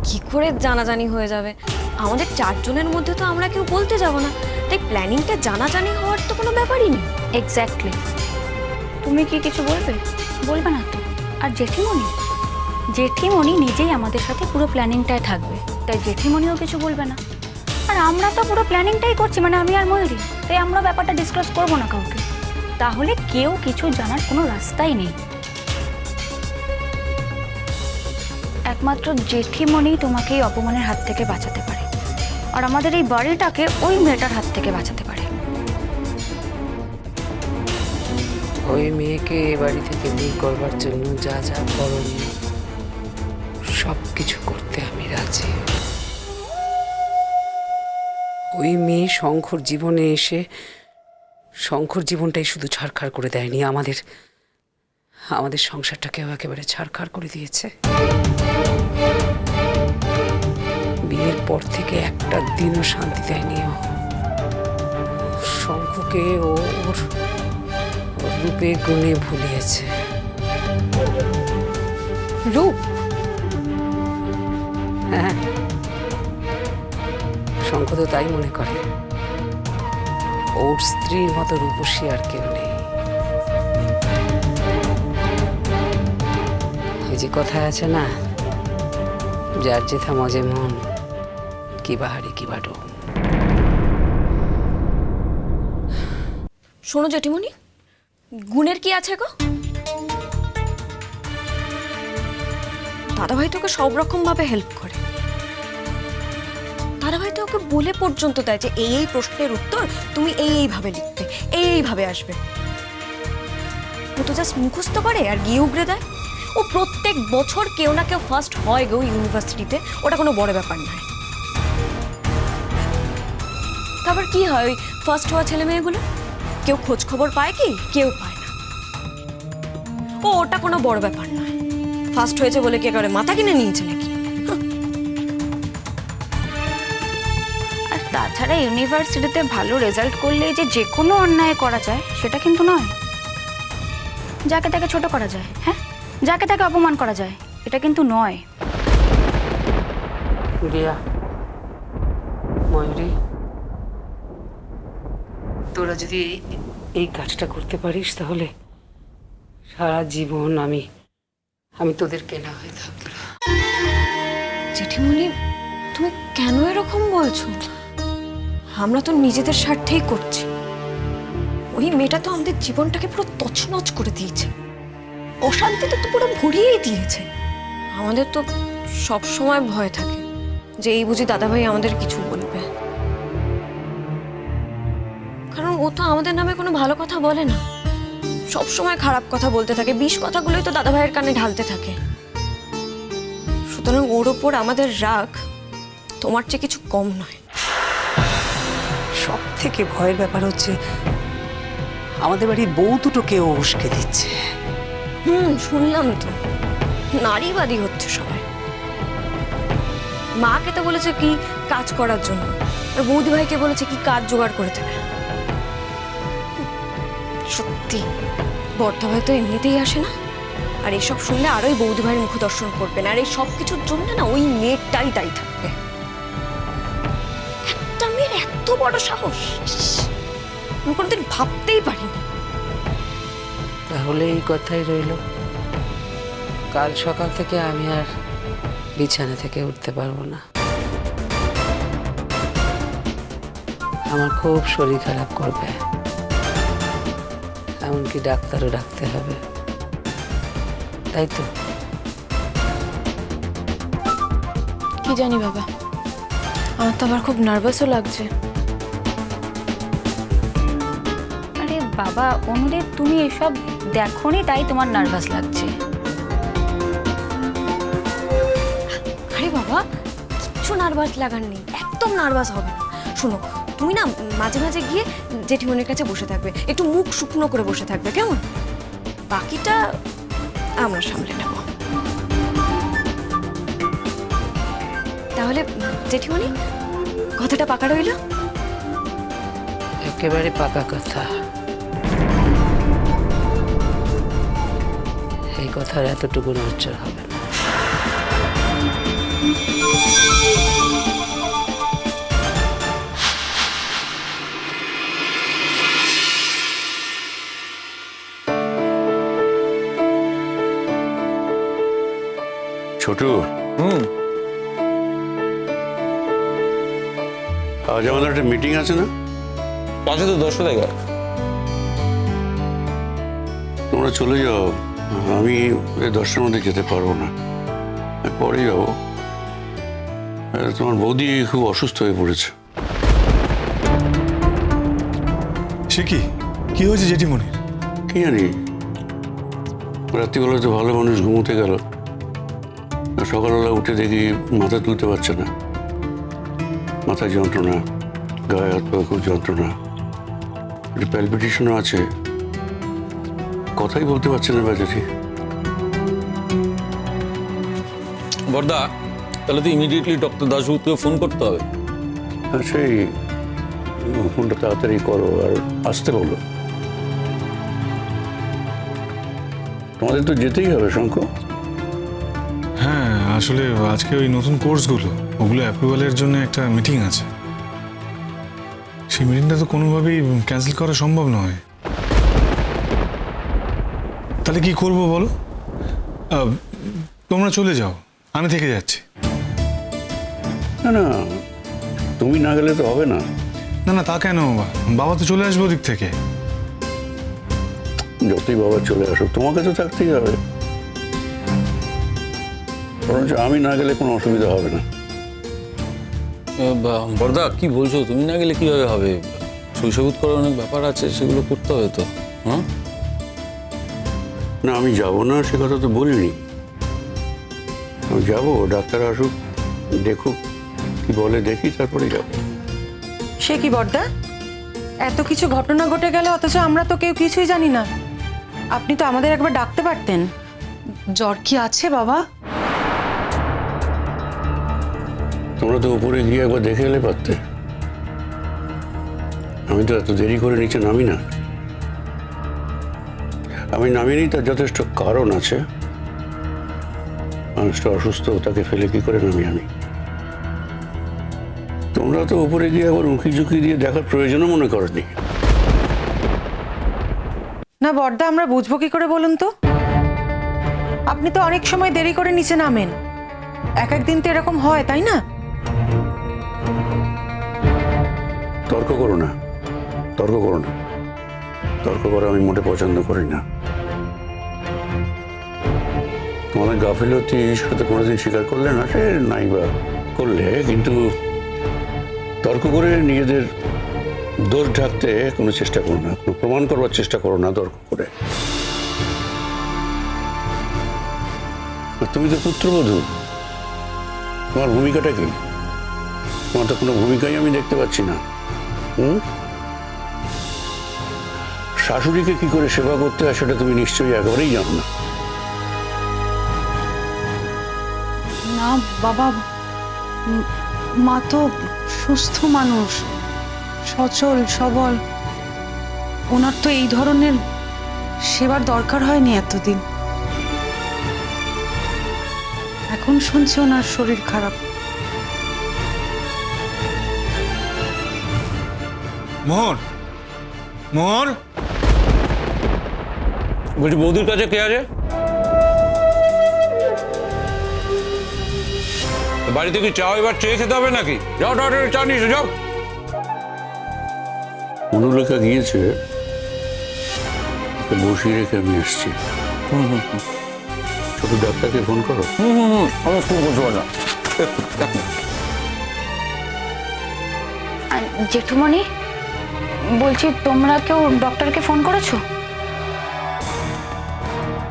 কি করে জানাজানি হয়ে যাবে? আমাদের চারজনের মধ্যে তো আমরা কেউ বলতে যাব না, তাই প্ল্যানিংটা জানাজানি হওয়ার তো কোনো ব্যাপারই নেই। এক্স্যাক্টলি। তুমি কি কিছু বলবে? বলবে না তো। আর জেঠিমণি জেঠিমণি নিজেই আমাদের সাথে পুরো প্ল্যানিংটায় থাকবে, তাই জেঠিমণিও কিছু বলবে না। আর আমরা তো পুরো প্ল্যানিংটাই করছি, মানে আমি আর ময়ূরী, তাই আমরা ব্যাপারটা ডিসকাস করবো না কাউকে। তাহলে কেউ কিছু জানার কোনো রাস্তাই নেই। একমাত্র জেঠিমণি তোমাকে এই অপমানের হাত থেকে বাঁচাতে পারে, আর আমাদের এই বাড়িটাকে ওই মেয়েটার হাত থেকে বাঁচাতে পারে। ওই মেয়েকে এ বাড়ি থেকে দূর করবার জন্য যা যা করণীয় সব কিছু করতে আমি রাজি। ওই মেয়ে শঙ্খর জীবনে এসে শঙ্খর জীবনটাই শুধু ছাড়খাড় করে দেয়নি, আমাদের সংসারটাকেও একেবারে ছাড়খাড় করে দিয়েছে। বিয়ের পর থেকে একটা দিনও শান্তি দেয়নি ও। শঙ্খকে ওর রূপে গুণে ভুলিয়েছে। রূপ? হ্যাঁ, শঙ্খ তো তাই মনে করে। ওর স্ত্রীর মতো রূপসী আর কেউ নেই। ওই যে কথায় আছে না, যার যেথা মজে মন, কি বাহারি কি বাডো। শোনো জেঠিমণি, গুণের কি আছে গো? দাদাভাই তোকে সব রকম ভাবে হেল্প করে। দাদাভাই তো ওকে বলে পর্যন্ত দেয় যে এই প্রশ্নের উত্তর তুমি এইভাবে লিখতে, এইভাবে আসবে। ও তো জাস্ট মুখস্থ করে আর গিয়ে উগড়ে দেয়। ও প্রত্যেক বছর কেউ না কেউ ফার্স্ট হয় গো ইউনিভার্সিটিতে, ওটা কোনো বড় ব্যাপার নয়। তারপর কি হয় ওই ফার্স্ট হওয়া ছেলে মেয়েগুলো? কেউ খোঁজ খবর পায় কি? কেউ পায় না। ওটা কোনো বড় ব্যাপার নয়। ফার্স্ট হয়েছে বলে কে করে মাথা কিনে নিয়েছে নাকি? আর তাছাড়া ইউনিভার্সিটিতে ভালো রেজাল্ট করলে যে কোনো অন্যায় করা যায় সেটা কিন্তু নয়। যাকে তাকে ছোট করা যায়, হ্যাঁ, যাকে তাকে অপমান করা যায়, এটা কিন্তু নয়। রিয়া, ময়ূরী, তোরা যদি এই কাজটা করতে পারিস তাহলে সারা জীবন আমি তোদের কেনা হয়ে থাকবো। জেঠিমণি, তুমি কেন এরকম বলছো? আমরা তো নিজেদের স্বার্থেই করছি। ওই মেয়েটা তো আমাদের জীবনটাকে পুরো তছনছ করে দিয়েছে, অশান্তিতে তো পুরো ভরিয়েই দিয়েছে। আমাদের তো সব সময় ভয় থাকে যে এই বুঝি দাদাভাই আমাদের কিছু বলবে, কারণ ও তো আমাদের নামে কোনো ভালো কথা বলে না, সব সময় খারাপ কথা বলতে থাকে। বিষ কথাগুলোই তো দাদাভাইয়ের কানে ঢালতে থাকে। সুতরাং ওর ওপর আমাদের রাগ তোমার চেয়ে কিছু কম নয়। সব থেকে ভয়ের ব্যাপার হচ্ছে আমাদের বাড়ির বউ দুটোকে ও উস্কে দিচ্ছে। শুনলাম তো, নারীবাদী হচ্ছে সবাই। মাকে তো বলেছে কি কাজ করার জন্য, আর বৌদি ভাইকে বলেছে কি কাজ জোগাড় করে দেবে। সত্যি বর্ধা ভাই তো এমনিতেই আসে না, আর এসব শুনলে আরোই বৌদি ভাইয়ের মুখ দর্শন করবে না। আর এই সব কিছুর জন্য না ওই মেয়েটাই দায়ী থাকবে। একটা মেয়ের এত বড় সাহস, আমি কোনোদিন ভাবতেই পারিনি। তাহলে এই কথাই রইল, কাল সকাল থেকে আমি আর বিছানা থেকে উঠতে পারবো না। আমার খুব শরীর খারাপ করবে, এমনকি ডাক্তারও ডাকতে হবে, তাই তো? কি জানি বাবা, আমার তো আবার খুব নার্ভাসও লাগছে। আরে বাবা অনুদেব, তুমি এসব দেখোনি তাই তোমার নার্ভাস লাগছে। আরে বাবা, কিচ্ছু নার্ভাস লাগার নেই, একদম নার্ভাস হবে না। শোনো, তুমি না মাঝে মাঝে গিয়ে জেঠিমনির কাছে বসে থাকবে, একটু মুখ শুকনো করে বসে থাকবে, কেমন? বাকিটা আমরা সামলে নেব। তাহলে জেঠিমনি, কথাটা পাকা রইল? একেবারে পাকা কথা। এই কথার এতটুকু নড়চড় হবে না। ছোটু, আজ আমাদের একটা মিটিং আছে না? আছে তো 10টা জায়গা। তোমরা চলে যাও, আমি এই 10টার মধ্যে যেতে পারবো না, পরে যাবো। তোমার বৌদি খুব অসুস্থ হয়ে পড়েছে। সে কি হয়েছে জেঠিমণি? কি জানি, রাত্রিবেলা তো ভালো মানুষ ঘুমোতে গেল, সকালবেলা উঠে দেখি মাথা তুলতে পারছে না, মাথায় যন্ত্রণা, গায়ে হাত পায়ে খুব যন্ত্রণা, প্যালপিটেশনও আছে, কথাই বলতে পারছে না বেচারি। বর্দা, তাহলে তো ইমিডিয়েটলি ডক্টর দাশগুপ্তকে ফোন করতে হবে। সেই ফোনটা তাড়াতাড়ি করো আর আসতে বলো। তোমাদের তো যেতেই হবে শঙ্খ। হ্যাঁ, আসলে আজকে ওই নতুন কোর্সগুলো ওগুলো অ্যাপ্রুভালের জন্য একটা মিটিং আছে। সেই মিটিংটা তো কোনোভাবেই ক্যান্সেল করা সম্ভব নয়। তাহলে কি করব বলো? তোমরা চলে যাও, আমি থেকে যাচ্ছি। না না, তুমি না গেলে তো হবে না। না না, তা কেন? বাবা তো চলে আসবে ওদিক থেকে। যতই বাবা চলে আসুক, তোমাকে তো থাকতেই হবে। বরঞ্চ আমি না গেলে কোনো অসুবিধা হবে না। বর্দা, কি বলছো? তুমি না গেলে কিভাবে হবে? শৈশবোধ করার অনেক ব্যাপার আছে, সেগুলো করতে হবে তো। হ্যাঁ না, আমি যাব না সে কথা তো বলিনি। আমি যাবো, ডাক্তার আসুক, দেখুক কি বলে, দেখি তারপরে যাবো। সে কি বড়দা, এত কিছু ঘটনা ঘটে গেল অথচ আমরা তো কেউ কিছুই জানি না। আপনি তো আমাদের একবার ডাকতে পারতেন। জ্বর কি আছে বাবা? তোমরা তো উপরে গিয়ে একবার দেখে এলে পারতে। আমি তো এত দেরি করে নিচে নামি না। আমি নামিনি, তার যথেষ্ট কারণ আছে। মানুষটা অসুস্থ, তাকে ফেলে কি করে নামি আমি? তোমরা তো উপরে গিয়ে আবার উঁকি ঝুঁকি দিয়ে দেখার প্রয়োজনও মনে করনি। না বড়দা, আমরা বুঝবো কি করে বলুন তো? আপনি তো অনেক সময় দেরি করে নিচে নামেন, এক একদিন তো এরকম হয়, তাই না? তর্ক করো না, তর্ক করো না। তর্ক করা আমি মোটে পছন্দ করি না। তোমাদের গাফিলতি সেটা তো কোনোদিন স্বীকার করলে না, সে নাই বা করলে, কিন্তু তর্ক করে নিজেদের দোষ ঢাকতে কোনো চেষ্টা করো না, কোনো প্রমাণ করবার চেষ্টা করো না তর্ক করে। তুমি তো পুত্রবধূ, তোমার ভূমিকাটা কি? তোমার তো কোনো ভূমিকাই আমি দেখতে পাচ্ছি না। শাশুড়িকে কি করে সেবা করতে হয় সেটা তুমি নিশ্চয়ই একেবারেই জানো না। না বাবা, মা তো সুস্থ মানুষ, সচল সবল, ওনার তো এই ধরনের সেবার দরকার হয়নি এতদিন। এখন শুনছি ওনার শরীর খারাপ। মোহর, মোহর, বলছি বৌদির কাছে কে আছে? বাড়িতে কি চা এবার চেয়ে খেতে হবে নাকি? যাও ডক্টর, চা নিয়ে এসো, যাও। অনুলেখা গিয়েছে, বসিয়ে রেখে আমি এসছি। ছোট ডাক্তারকে ফোন করো। আমি ফোন করতে পারি না। জেঠুমণি, বলছি তোমরা কেউ ডক্টরকে ফোন করেছো?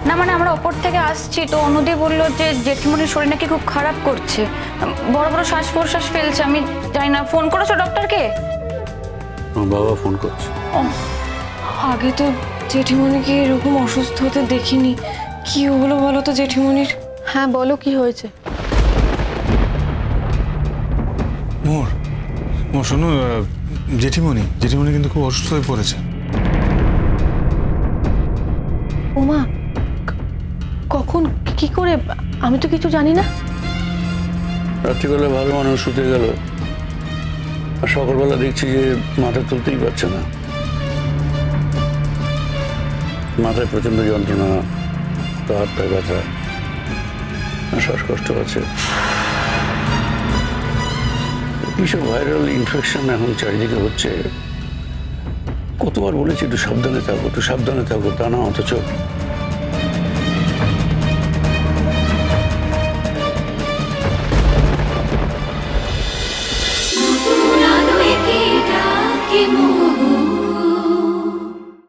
না মানে আমরা ওপর থেকে আসছি তো অনুদি বললো যে জেঠিমণির শরীর নাকি খুব খারাপ করছে, বড় বড় শ্বাস প্রশ্বাস ফেলছে। আমি জানি না, ফোন করেছো ডক্টরকে? আমার বাবা ফোন করছে। আগে তো জেঠিমণিকে এরকম অসুস্থ হতে দেখিনি। কি হলো বলো তো জেঠিমণির? হ্যাঁ বলো, কি হয়েছে? মোহর, মোহর শোনো, জেঠিমণি কিন্তু খুব অসুস্থ হয়ে পড়েছে। ওমা, কখন, কি করে? আমি তো কিছু জানি না। রাত্রিবেলা ভালো মানুষ শুতে গেল, আর সকালবেলা দেখছি যে মাথা তুলতেই পারছে না। মাথায় প্রচন্ড যন্ত্রণা, তো হাত পায়ে ব্যথা, আর শ্বাসকষ্ট আছে। এইসব ভাইরাল ইনফেকশন এখন চারিদিকে হচ্ছে। কতবার বলেছি একটু সাবধানে থাকো, একটু সাবধানে থাকো, তা না, অথচ